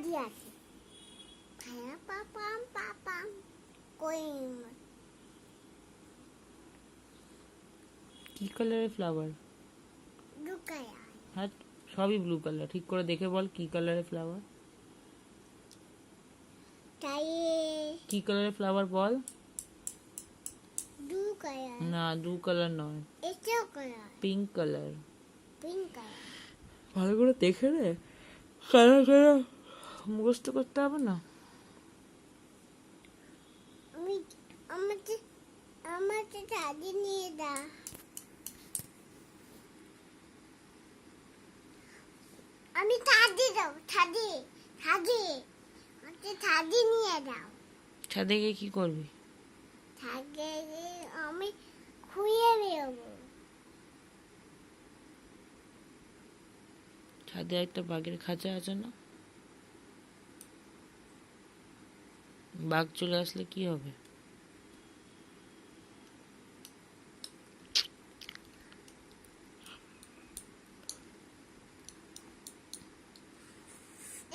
দিয়ে আছে খায়া পাপাম পাপাম কই কি কালারের ফ্লাওয়ার? লুকায় হ্যাঁ, সবই ব্লু কালার। ঠিক করে দেখে বল কি কালারের ফ্লাওয়ার। তাই কি কালারের ফ্লাওয়ার বল। লুকায় না, ব্লু কালার নয়, এটাও colour pink colour. Pink colour ভালো করে দেখে রে, কালার কালার মুখস্থ করতে হবে না। আমি আমাকে আমাকে ছাদে নিয়ে দাও আমি ছাদে দাও ছাদে ছাদে আমাকে ছাদে নিয়ে দাও ছাদে গিয়ে কি করবি? ছাদে আমি খুঁয়ে বেরোবো ছাদে একটা বাঘের খাঁচা আছে না? বাঘ চলে আসলে কি হবে?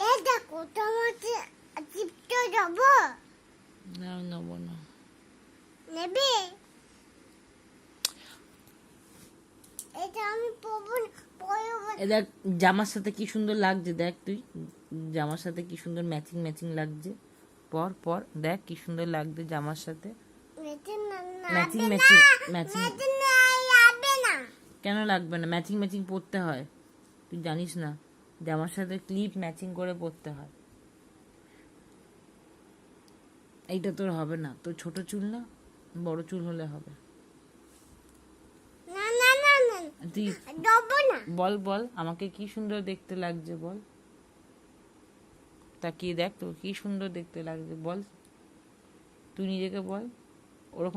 এই দেখো তোমাকে চিপতে যাবো না, নেবো না। নেবে এটা আমি পরবো এ দেখ জামার সাথে কি সুন্দর লাগছে, দেখ তুই জামার সাথে কি সুন্দর ম্যাচিং ম্যাচিং লাগছে। পর পর দেখ কি সুন্দর লাগছে জামার সাথে। ম্যাচিং ম্যাচিং ম্যাচিং যাবে না কেন লাগবে না? ম্যাচিং ম্যাচিং পরতে হয়, তুই জানিস না? জামার সাথে ক্লিপ ম্যাচিং করে পরতে হয়। এইটা তোর হবে না, তোর ছোট চুল না, বড় চুল হলে হবে। না না না না তুই যাবো না বল বল আমাকে কি সুন্দর দেখতে লাগছে বল। তাকিয়ে দেখ তোর কি সুন্দর দেখতে লাগছে বল, তুই নিজেকে বল। ওরকম